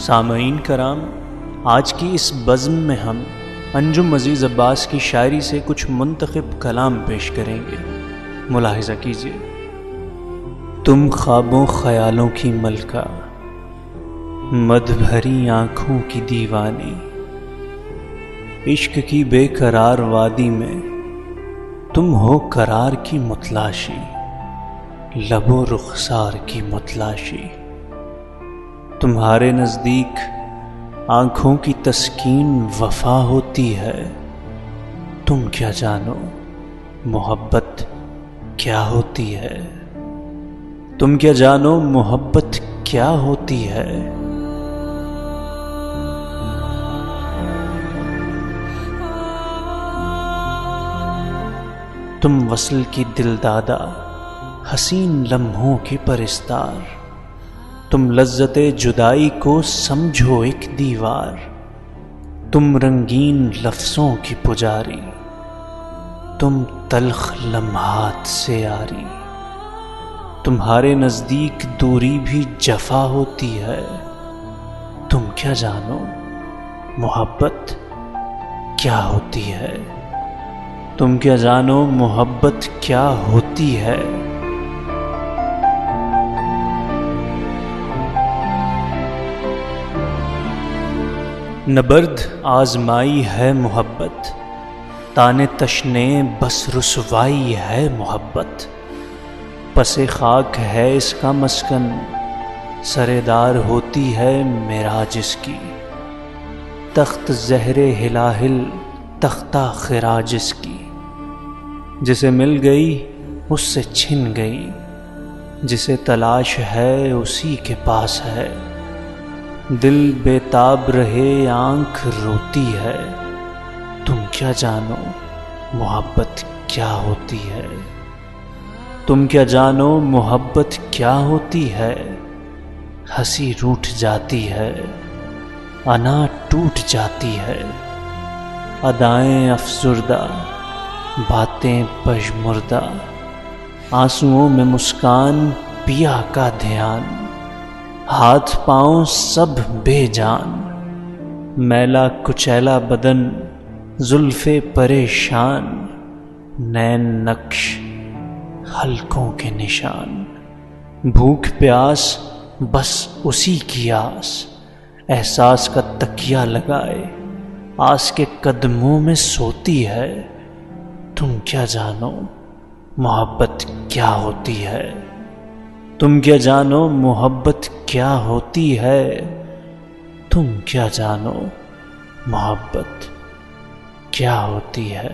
सामईन कराम, आज की इस बज़्म में हम अंजुम अज़ीज़ अब्बास की शायरी से कुछ मुंतखब कलाम पेश करेंगे। मुलाहिज़ा कीजिए। तुम ख्वाबों ख़यालों की मलका, मद भरी आँखों की दीवानी, इश्क की बेकरार वादी में तुम हो करार की मुतलाशी, लबो रुखसार की मुतलाशी। तुम्हारे नज़दीक आँखों की तस्कीन वफ़ा होती है। तुम क्या जानो मोहब्बत क्या होती है। तुम क्या जानो मोहब्बत क्या होती है। तुम वस्ल की दिलदादा, हसीन लम्हों की परिस्तार, तुम लज्जते जुदाई को समझो एक दीवार। तुम रंगीन लफ्ज़ों की पुजारी, तुम तल्ख लम्हात से यारी। तुम्हारे नज़दीक दूरी भी जफ़ा होती है। तुम क्या जानो मोहब्बत क्या होती है। तुम क्या जानो मोहब्बत क्या होती है। नबर्द आज़माई है मोहब्बत, ताने तशने बस रुसवाई है मोहब्बत। पसे खाक है इसका मस्कन, सरेदार होती है मेराज इसकी। तख्त ज़हरे हिलाहिल तख्ता खिराज इसकी। जिसे मिल गई उससे छिन गई, जिसे तलाश है उसी के पास है। दिल बेताब रहे आँख रोती है। तुम क्या जानो मोहब्बत क्या होती है। तुम क्या जानो मोहब्बत क्या होती है। हंसी रूठ जाती है, अना टूट जाती है। अदाएं अफसुर्दा, बातें पशमुर्दा, आंसुओं में मुस्कान पिया का ध्यान। हाथ पाँव सब बेजान, मैला कुचैला बदन जुल्फ़े परेशान। नैन नक्श हल्कों के निशान। भूख प्यास बस उसी की आस, एहसास का तकिया लगाए आस के कदमों में सोती है। तुम क्या जानो मोहब्बत क्या होती है। तुम क्या जानो मोहब्बत क्या होती है। तुम क्या जानो मोहब्बत क्या होती है।